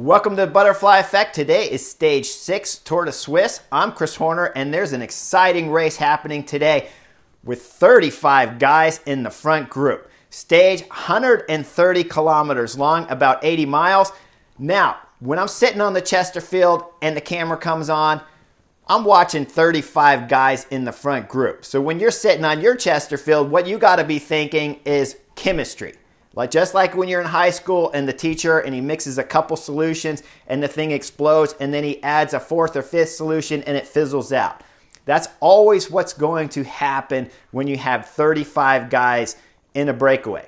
Welcome to the Butterfly Effect. Today is stage 6, Tour de Suisse. I'm Chris Horner, and there's an exciting race happening today with 35 guys in the front group. Stage 130 kilometers long, about 80 miles. Now, when I'm sitting on the Chesterfield and the camera comes on, I'm watching 35 guys in the front group. So when you're sitting on your Chesterfield, what you got to be thinking is chemistry. Just like when you're in high school and the teacher and he mixes a couple solutions and the thing explodes and then he adds a fourth or fifth solution and it fizzles out. That's always what's going to happen when you have 35 guys in a breakaway.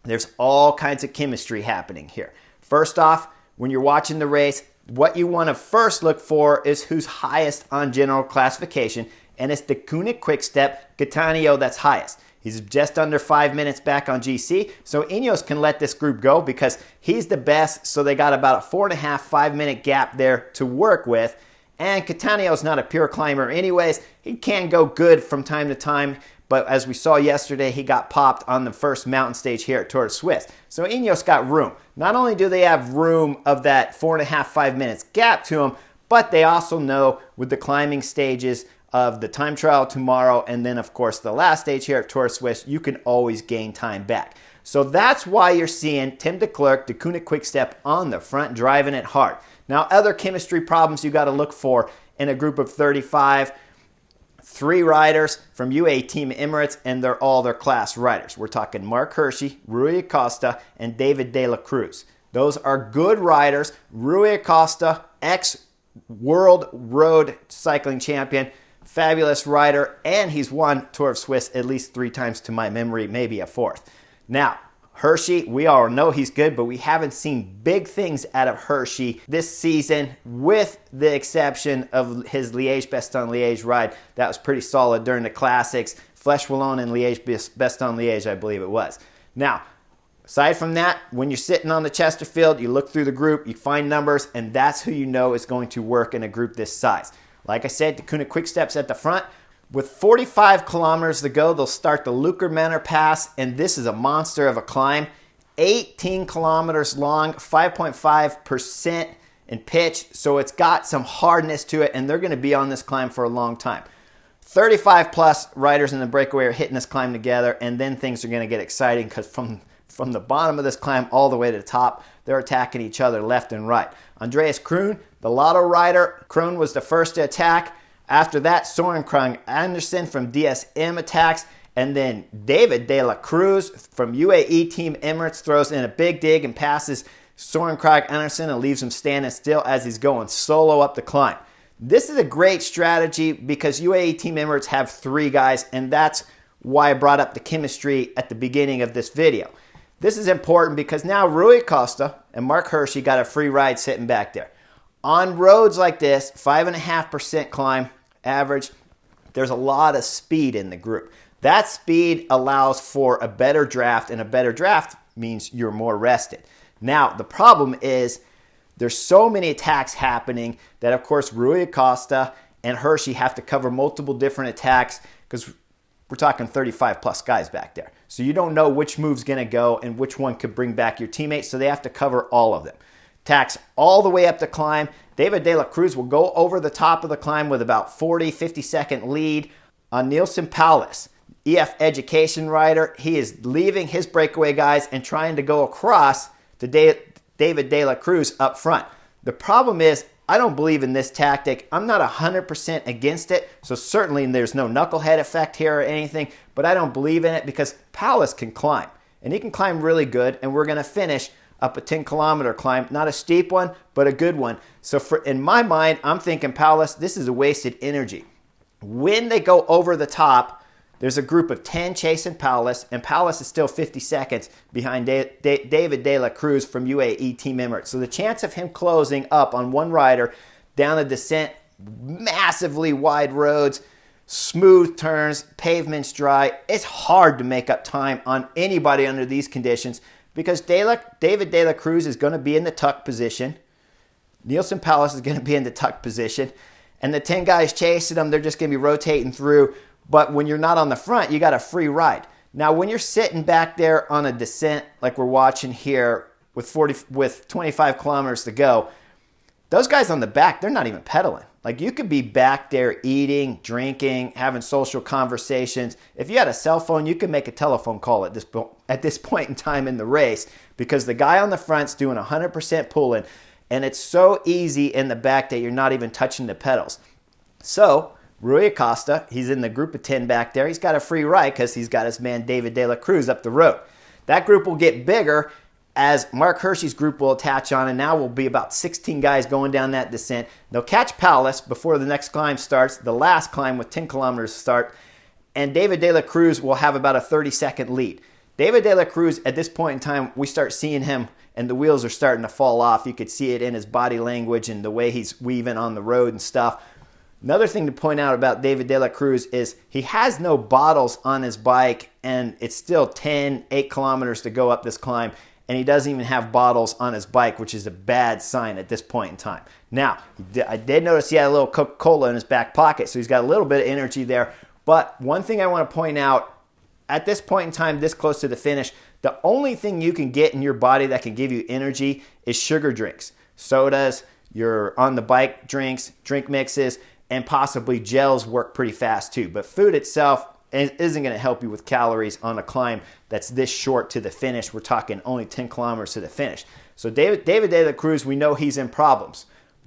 There's all kinds of chemistry happening here. First off, when you're watching the race, what you want to first look for is who's highest on general classification, and it's the Deceuninck Quick-Step Cattaneo that's highest. He's just under 5 minutes back on GC, so Ineos can let this group go because he's the best, so they got about a 4.5, 5 minute gap there to work with. And Cattaneo's not a pure climber anyways. He can go good from time to time, but as we saw yesterday, he got popped on the first mountain stage here at Tour de Suisse. So Ineos got room. Not only do they have room of that 4.5, 5 minutes gap to him, but they also know with the climbing stages of the time trial tomorrow, and then of course the last stage here at Tour de Suisse, you can always gain time back. So that's why you're seeing Tim de Klerk, Deceuninck Quick-Step on the front, driving it hard. Now, other chemistry problems you got to look for in a group of 35, 3 riders from UAE Team Emirates, and they're all their class riders. We're talking Mark Hirschi, Rui Acosta, and David de la Cruz. Those are good riders. Rui Acosta, ex-world road cycling champion, fabulous rider, and he's won Tour of Suisse at least 3 times to my memory, maybe a 4th. Now, Hirschi, we all know he's good, but we haven't seen big things out of Hirschi this season, with the exception of his Liège-Bastogne-Liège ride. That was pretty solid during the classics. Flèche-Wallonne and Liège-Bastogne-Liège, I believe it was. Now, aside from that, when you're sitting on the Chesterfield, you look through the group, you find numbers, and that's who you know is going to work in a group this size. Like I said, Deceuninck Quick-Step's at the front. With 45 kilometers to go, they'll start the Leuker Pass, and this is a monster of a climb. 18 kilometers long, 5.5% in pitch, so it's got some hardness to it, and they're going to be on this climb for a long time. 35 plus riders in the breakaway are hitting this climb together, and then things are going to get exciting because from the bottom of this climb all the way to the top, they're attacking each other left and right. Andreas Kroon, the Lotto rider, Kroon was the first to attack. After that, Søren Kragh Andersen from DSM attacks. And then David de la Cruz from UAE Team Emirates throws in a big dig and passes Søren Kragh Andersen and leaves him standing still as he's going solo up the climb. This is a great strategy because UAE Team Emirates have 3 guys, and that's why I brought up the chemistry at the beginning of this video. This is important because now Rui Acosta and Mark Hirschi got a free ride sitting back there. On roads like this, 5.5% climb average, there's a lot of speed in the group. That speed allows for a better draft, and a better draft means you're more rested. Now, the problem is there's so many attacks happening that, of course, Rui Acosta and Hirschi have to cover multiple different attacks because we're talking 35 plus guys back there. So you don't know which move's going to go and which one could bring back your teammates, so they have to cover all of them. Attacks all the way up the climb. David de la Cruz will go over the top of the climb with about 40, 50-second lead on Nielsen Paulus, EF Education rider. He is leaving his breakaway guys and trying to go across to David de la Cruz up front. The problem is, I don't believe in this tactic. I'm not 100% against it, so certainly there's no knucklehead effect here or anything, but I don't believe in it because Paulus can climb, and he can climb really good, and we're going to finish up a 10-kilometer climb. Not a steep one, but a good one. So in my mind, I'm thinking Paulus, this is a wasted energy. When they go over the top, there's a group of 10 chasing Paulus, and Paulus is still 50 seconds behind David de la Cruz from UAE Team Emirates. So the chance of him closing up on one rider down a descent, massively wide roads, smooth turns, pavements dry, it's hard to make up time on anybody under these conditions because David de la Cruz is going to be in the tuck position. Nielsen Paulus is going to be in the tuck position. And the 10 guys chasing them, they're just going to be rotating through. But when you're not on the front, you got a free ride. Now, when you're sitting back there on a descent like we're watching here with 25 kilometers to go, those guys on the back, they're not even pedaling. Like, you could be back there eating, drinking, having social conversations. If you had a cell phone, you could make a telephone call at this point in time in the race, because the guy on the front's doing 100% pulling, and it's so easy in the back that you're not even touching the pedals. So Rui Acosta, he's in the group of 10 back there. He's got a free ride because he's got his man David De La Cruz up the road. That group will get bigger as Mark Hirschi's group will attach on, and now will be about 16 guys going down that descent. They'll catch Paulus before the next climb starts, the last climb with 10 kilometers to start, and David De La Cruz will have about a 30-second lead. David De La Cruz, at this point in time, we start seeing him, and the wheels are starting to fall off. You could see it in his body language and the way he's weaving on the road and stuff. Another thing to point out about David De La Cruz is he has no bottles on his bike, and it's still 8 kilometers to go up this climb, and he doesn't even have bottles on his bike, which is a bad sign at this point in time. Now, I did notice he had a little Coca-Cola in his back pocket, so he's got a little bit of energy there. But one thing I want to point out, at this point in time, this close to the finish, the only thing you can get in your body that can give you energy is sugar drinks, sodas, your on-the-bike drinks, drink mixes, and possibly gels work pretty fast too. But food itself isn't going to help you with calories on a climb that's this short to the finish. We're talking only 10 kilometers to the finish. So David De La Cruz, we know he's in problems.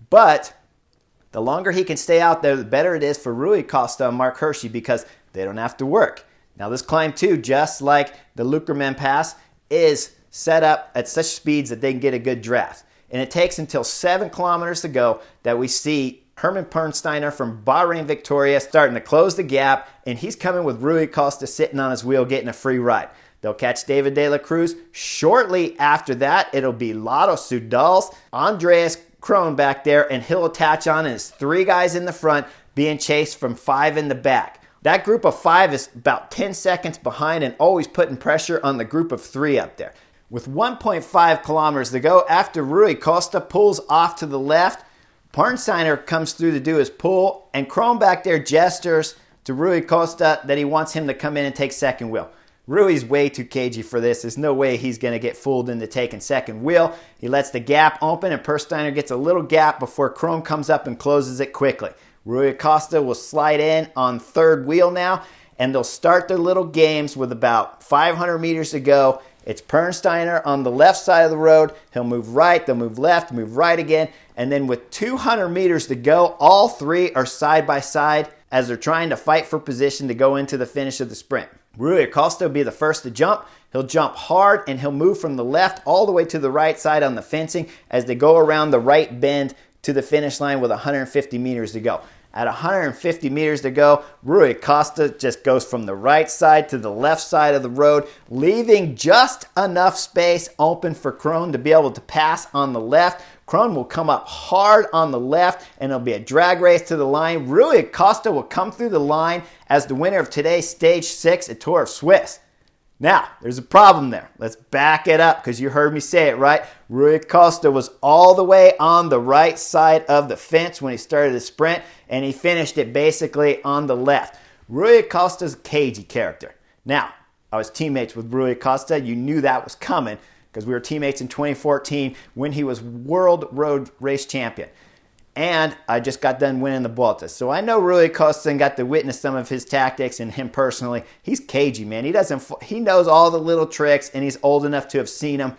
But the longer he can stay out there, the better it is for Rui Acosta and Mark Hirschi, because they don't have to work. Now, this climb too, just like the Luckerman Pass, is set up at such speeds that they can get a good draft. And it takes until 7 kilometers to go that we see Herman Pernsteiner from Bahrain Victoria starting to close the gap, and he's coming with Rui Acosta sitting on his wheel getting a free ride. They'll catch David De La Cruz. Shortly after that, it'll be Lotto Soudal's Andreas Krohn back there, and he'll attach on, and it's 3 guys in the front being chased from 5 in the back. That group of 5 is about 10 seconds behind and always putting pressure on the group of 3 up there. With 1.5 kilometers to go, after Rui Acosta pulls off to the left, Pernsteiner comes through to do his pull, and Krohn back there gestures to Rui Acosta that he wants him to come in and take second wheel. Rui's way too cagey for this. There's no way he's going to get fooled into taking second wheel. He lets the gap open, and Pernsteiner gets a little gap before Krohn comes up and closes it quickly. Rui Acosta will slide in on third wheel now, and they'll start their little games with about 500 meters to go. It's Pernsteiner on the left side of the road. He'll move right, they'll move left, move right again. And then with 200 meters to go, all 3 are side by side as they're trying to fight for position to go into the finish of the sprint. Rui Acosta will be the first to jump. He'll jump hard, and he'll move from the left all the way to the right side on the fencing as they go around the right bend to the finish line with 150 meters to go. At 150 meters to go, Rui Acosta just goes from the right side to the left side of the road, leaving just enough space open for Krohn to be able to pass on the left. Krohn will come up hard on the left, and it'll be a drag race to the line. Rui Acosta will come through the line as the winner of today's Stage 6 at Tour of Suisse. Now, there's a problem there. Let's back it up, because you heard me say it, right? Rui Acosta was all the way on the right side of the fence when he started the sprint, and he finished it basically on the left. Rui Acosta's a cagey character. Now, I was teammates with Rui Acosta. You knew that was coming, because we were teammates in 2014 when he was World Road Race Champion. And I just got done winning the Vuelta. So I know Rui Acosta and got to witness some of his tactics, and him personally. He's cagey, man. He knows all the little tricks, and he's old enough to have seen them.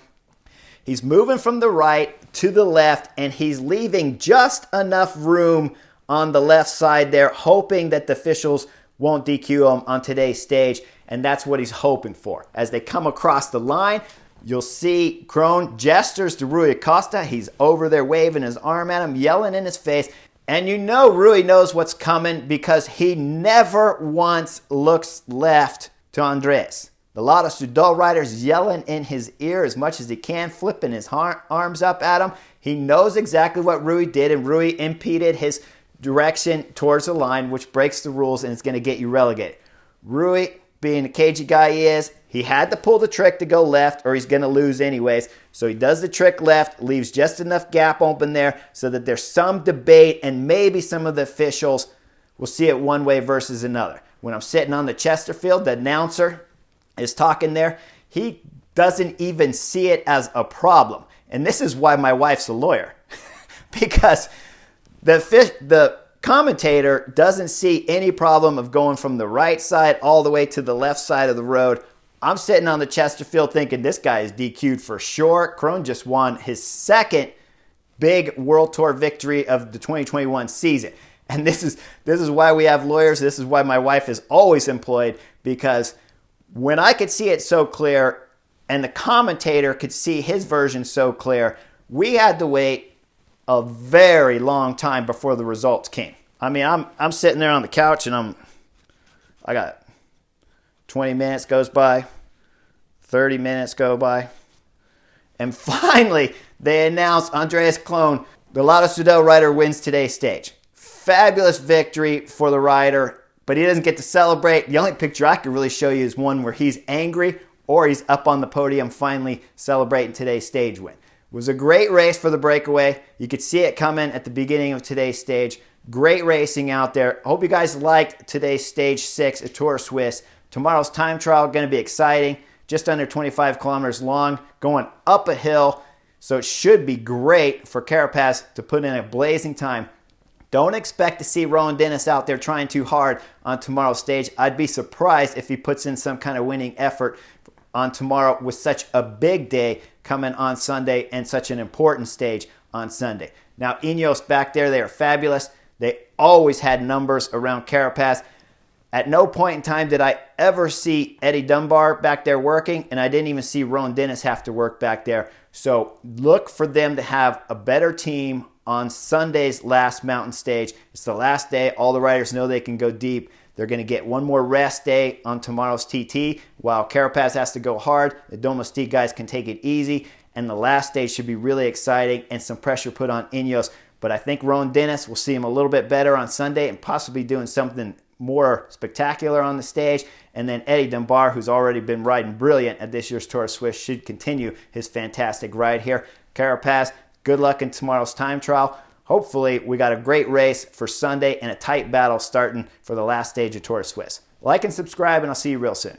He's moving from the right to the left, and he's leaving just enough room on the left side there, hoping that the officials won't DQ him on today's stage, and that's what he's hoping for. As they come across the line, you'll see Krohn gestures to Rui Acosta. He's over there waving his arm at him, yelling in his face. And you know Rui knows what's coming, because he never once looks left to Andres. The Lotto Soudal rider's yelling in his ear as much as he can, flipping his arms up at him. He knows exactly what Rui did, and Rui impeded his direction towards the line, which breaks the rules, and it's going to get you relegated. Rui, being the cagey guy he is, he had to pull the trick to go left, or he's going to lose anyways. So he does the trick left, leaves just enough gap open there so that there's some debate, and maybe some of the officials will see it one way versus another. When I'm sitting on the Chesterfield, the announcer is talking there. He doesn't even see it as a problem. And this is why my wife's a lawyer. Because the commentator doesn't see any problem of going from the right side all the way to the left side of the road. I'm sitting on the Chesterfield thinking this guy is DQ'd for sure. Krohn just won his second big World Tour victory of the 2021 season. And this is why we have lawyers. This is why my wife is always employed, because when I could see it so clear and the commentator could see his version so clear, we had to wait a very long time before the results came. I mean, I'm sitting there on the couch and I got 20 minutes goes by, 30 minutes go by, and finally they announce Andreas Klon, the Lotto Soudal rider, wins today's stage. Fabulous victory for the rider, but he doesn't get to celebrate. The only picture I can really show you is one where he's angry or he's up on the podium finally celebrating today's stage win. It was a great race for the Breakaway. You could see it coming at the beginning of today's stage. Great racing out there. Hope you guys liked today's stage 6 at Tour Suisse. Tomorrow's time trial going to be exciting. Just under 25 kilometers long, going up a hill. So it should be great for Carapaz to put in a blazing time. Don't expect to see Rowan Dennis out there trying too hard on tomorrow's stage. I'd be surprised if he puts in some kind of winning effort on tomorrow with such a big day coming on Sunday and such an important stage on Sunday. Now, Ineos back there, they are fabulous. They always had numbers around Carapaz. At no point in time did I ever see Eddie Dunbar back there working, and I didn't even see Rowan Dennis have to work back there. So look for them to have a better team on Sunday's last mountain stage. It's the last day. All the riders know they can go deep. They're going to get one more rest day on tomorrow's TT, while Carapaz has to go hard. The Domestique guys can take it easy, and the last stage should be really exciting and some pressure put on Ineos. But I think Rowan Dennis will see him a little bit better on Sunday and possibly doing something more spectacular on the stage. And then Eddie Dunbar, who's already been riding brilliant at this year's Tour of Suisse, should continue his fantastic ride here. Carapaz, good luck in tomorrow's time trial. Hopefully, we got a great race for Sunday and a tight battle starting for the last stage of Tour of Suisse. Like and subscribe, and I'll see you real soon.